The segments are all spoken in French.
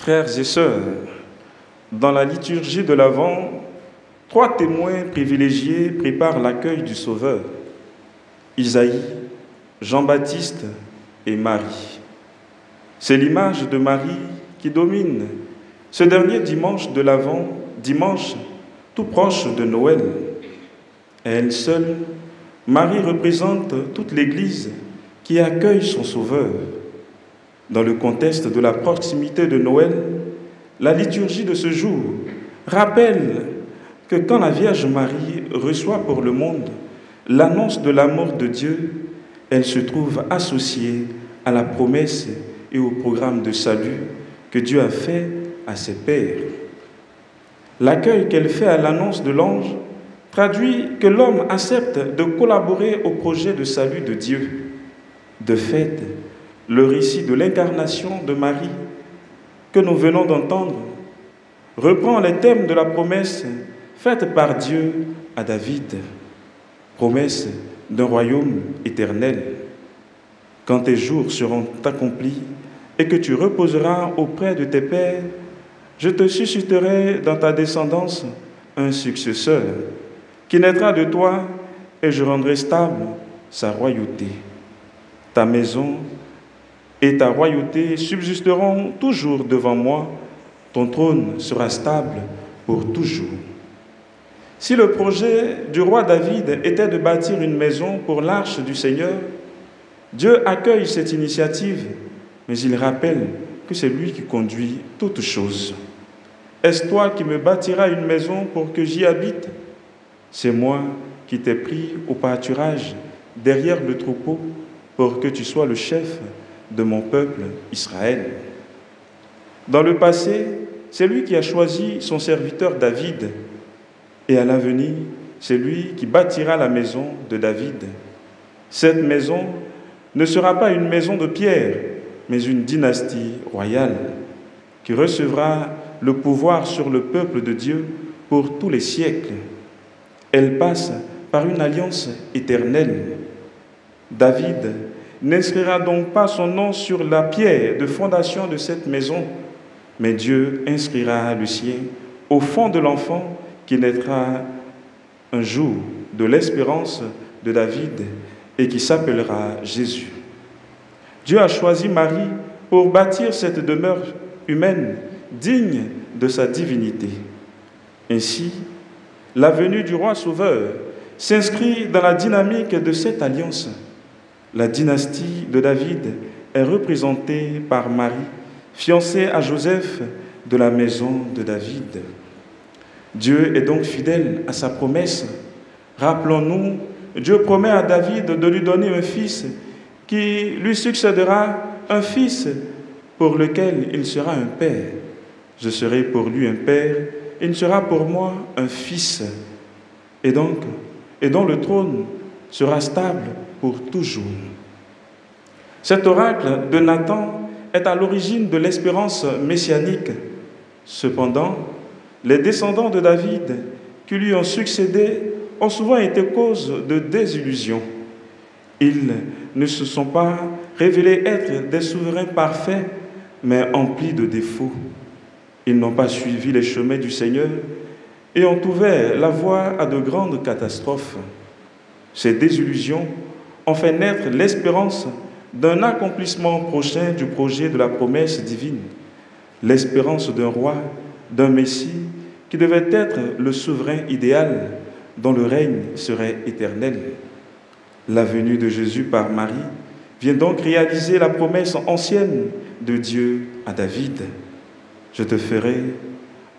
Frères et sœurs, dans la liturgie de l'Avent, 3 témoins privilégiés préparent l'accueil du Sauveur: Isaïe, Jean-Baptiste et Marie. C'est l'image de Marie qui domine ce dernier dimanche de l'Avent, dimanche tout proche de Noël. Elle seule, Marie représente toute l'Église qui accueille son Sauveur. Dans le contexte de la proximité de Noël, la liturgie de ce jour rappelle que quand la Vierge Marie reçoit pour le monde l'annonce de l'amour de Dieu, elle se trouve associée à la promesse et au programme de salut que Dieu a fait à ses pères. L'accueil qu'elle fait à l'annonce de l'ange traduit que l'homme accepte de collaborer au projet de salut de Dieu. De fait, le récit de l'incarnation de Marie que nous venons d'entendre reprend les thèmes de la promesse faite par Dieu à David, promesse d'un royaume éternel. Quand tes jours seront accomplis et que tu reposeras auprès de tes pères, je te susciterai dans ta descendance un successeur qui naîtra de toi et je rendrai stable sa royauté. Ta maison et ta royauté subsisteront toujours devant moi, ton trône sera stable pour toujours. Si le projet du roi David était de bâtir une maison pour l'arche du Seigneur, Dieu accueille cette initiative, mais il rappelle que c'est lui qui conduit toutes choses. Est-ce toi qui me bâtiras une maison pour que j'y habite? C'est moi qui t'ai pris au pâturage derrière le troupeau pour que tu sois le chef de mon peuple Israël. Dans le passé, c'est lui qui a choisi son serviteur David, et à l'avenir, c'est lui qui bâtira la maison de David. Cette maison ne sera pas une maison de pierre, mais une dynastie royale qui recevra le pouvoir sur le peuple de Dieu pour tous les siècles. Elle passe par une alliance éternelle. David n'inscrira donc pas son nom sur la pierre de fondation de cette maison, mais Dieu inscrira le sien au fond de l'enfant qui naîtra un jour de l'espérance de David et qui s'appellera Jésus. Dieu a choisi Marie pour bâtir cette demeure humaine digne de sa divinité. Ainsi, la venue du roi sauveur s'inscrit dans la dynamique de cette alliance. La dynastie de David est représentée par Marie, fiancée à Joseph de la maison de David. Dieu est donc fidèle à sa promesse. Rappelons-nous, Dieu promet à David de lui donner un fils qui lui succédera, un fils pour lequel il sera un père. Je serai pour lui un père, il sera pour moi un fils. Et dont le trône sera stable pour toujours. Cet oracle de Nathan est à l'origine de l'espérance messianique. Cependant, les descendants de David qui lui ont succédé ont souvent été cause de désillusion. Ils ne se sont pas révélés être des souverains parfaits, mais emplis de défauts. Ils n'ont pas suivi les chemins du Seigneur et ont ouvert la voie à de grandes catastrophes. Ces désillusions ont fait naître l'espérance d'un accomplissement prochain du projet de la promesse divine, l'espérance d'un roi, d'un Messie qui devait être le souverain idéal dont le règne serait éternel. La venue de Jésus par Marie vient donc réaliser la promesse ancienne de Dieu à David. Je te ferai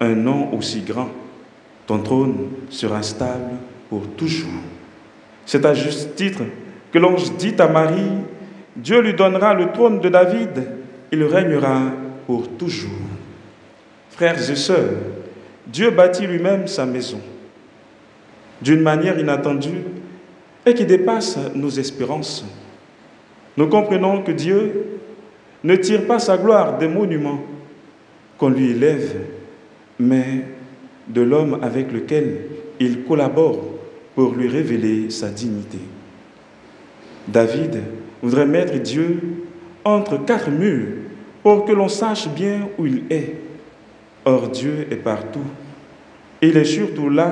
un nom aussi grand, ton trône sera stable pour toujours. C'est à juste titre que l'ange dit à Marie, Dieu lui donnera le trône de David, il régnera pour toujours. Frères et sœurs, Dieu bâtit lui-même sa maison d'une manière inattendue et qui dépasse nos espérances. Nous comprenons que Dieu ne tire pas sa gloire des monuments qu'on lui élève, mais de l'homme avec lequel il collabore pour lui révéler sa dignité. David voudrait mettre Dieu entre 4 murs pour que l'on sache bien où il est. Or, Dieu est partout. Il est surtout là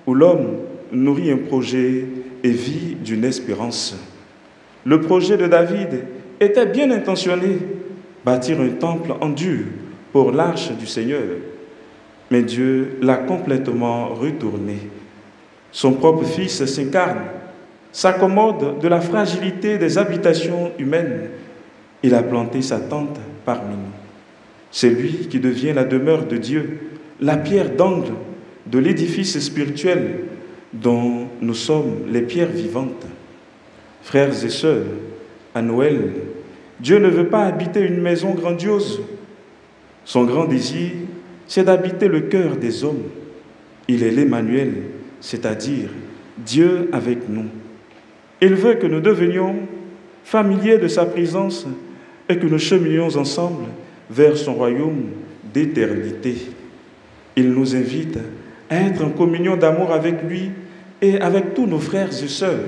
où l'homme nourrit un projet et vit d'une espérance. Le projet de David était bien intentionné, bâtir un temple en dur pour l'arche du Seigneur. Mais Dieu l'a complètement retourné. Son propre Fils s'incarne, s'accommode de la fragilité des habitations humaines. Il a planté sa tente parmi nous. C'est lui qui devient la demeure de Dieu, la pierre d'angle de l'édifice spirituel dont nous sommes les pierres vivantes. Frères et sœurs, à Noël, Dieu ne veut pas habiter une maison grandiose. Son grand désir, c'est d'habiter le cœur des hommes. Il est l'Emmanuel, c'est-à-dire Dieu avec nous. Il veut que nous devenions familiers de sa présence et que nous cheminions ensemble vers son royaume d'éternité. Il nous invite à être en communion d'amour avec lui et avec tous nos frères et sœurs.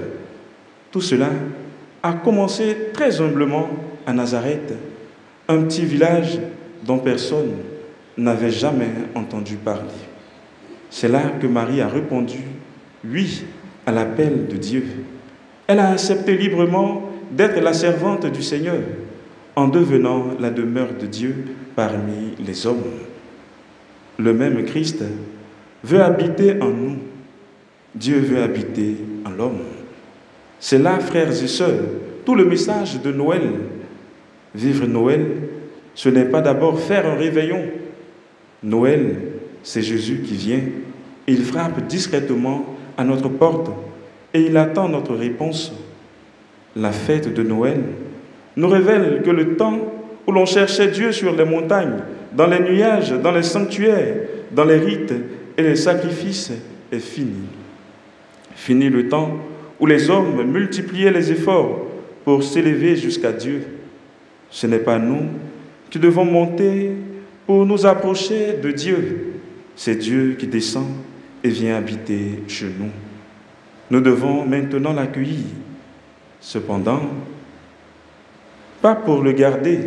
Tout cela a commencé très humblement à Nazareth, un petit village dont personne n'avait jamais entendu parler. C'est là que Marie a répondu oui à l'appel de Dieu. Elle a accepté librement d'être la servante du Seigneur en devenant la demeure de Dieu parmi les hommes. Le même Christ veut habiter en nous. Dieu veut habiter en l'homme. C'est là, frères et sœurs, tout le message de Noël. Vivre Noël, ce n'est pas d'abord faire un réveillon. Noël, c'est Jésus qui vient. Il frappe discrètement à notre porte et il attend notre réponse. La fête de Noël nous révèle que le temps où l'on cherchait Dieu sur les montagnes, dans les nuages, dans les sanctuaires, dans les rites et les sacrifices est fini. Fini le temps où les hommes multipliaient les efforts pour s'élever jusqu'à Dieu. Ce n'est pas nous qui devons monter pour nous approcher de Dieu. C'est Dieu qui descend et vient habiter chez nous. Nous devons maintenant l'accueillir. Cependant, pas pour le garder,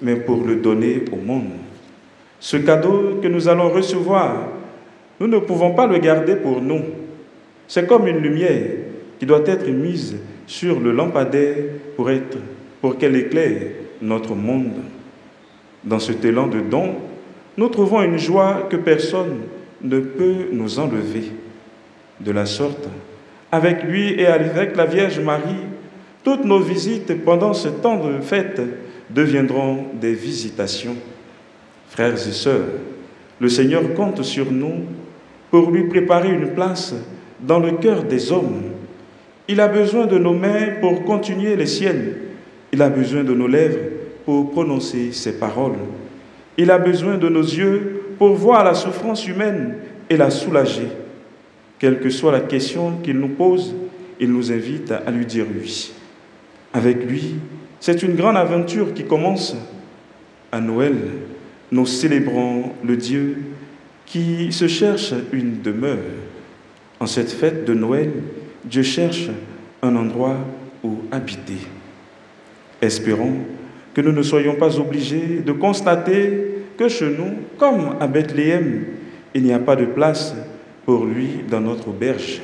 mais pour le donner au monde. Ce cadeau que nous allons recevoir, nous ne pouvons pas le garder pour nous. C'est comme une lumière qui doit être mise sur le lampadaire pour qu'elle éclaire notre monde. Dans cet élan de don, nous trouvons une joie que personne ne peut nous enlever. De la sorte, avec lui et avec la Vierge Marie, toutes nos visites pendant ce temps de fête deviendront des visitations. Frères et sœurs, le Seigneur compte sur nous pour lui préparer une place dans le cœur des hommes. Il a besoin de nos mains pour continuer les siennes. Il a besoin de nos lèvres pour prononcer ses paroles. Il a besoin de nos yeux pour voir la souffrance humaine et la soulager. Quelle que soit la question qu'il nous pose, il nous invite à lui dire oui. Avec lui, c'est une grande aventure qui commence. À Noël, nous célébrons le Dieu qui se cherche une demeure. En cette fête de Noël, Dieu cherche un endroit où habiter. Espérons que nous ne soyons pas obligés de constater que chez nous, comme à Bethléem, il n'y a pas de place pour lui dans notre auberge.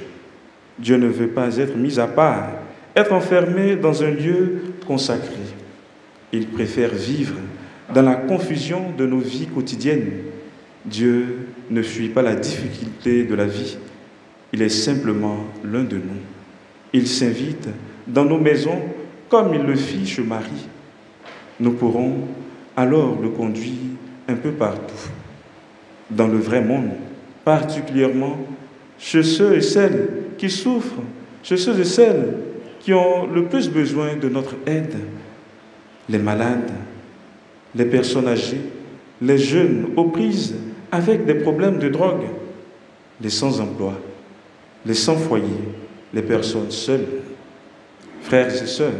Dieu ne veut pas être mis à part, être enfermé dans un lieu consacré. Il préfère vivre dans la confusion de nos vies quotidiennes. Dieu ne fuit pas la difficulté de la vie. Il est simplement l'un de nous. Il s'invite dans nos maisons comme il le fit chez Marie. Nous pourrons alors le conduire un peu partout. Dans le vrai monde, particulièrement chez ceux et celles qui souffrent, chez ceux et celles qui ont le plus besoin de notre aide, les malades, les personnes âgées, les jeunes aux prises avec des problèmes de drogue, les sans-emploi, les sans-foyer, les personnes seules. Frères et sœurs,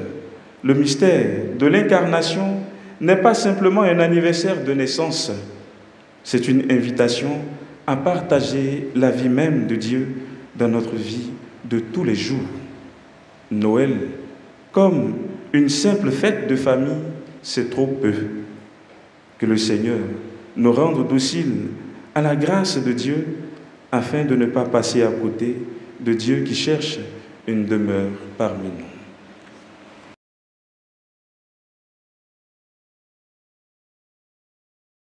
le mystère de l'incarnation n'est pas simplement un anniversaire de naissance, c'est une invitation à partager la vie même de Dieu dans notre vie de tous les jours. Noël, comme une simple fête de famille, c'est trop peu. Que le Seigneur nous rende dociles à la grâce de Dieu afin de ne pas passer à côté de Dieu qui cherche une demeure parmi nous.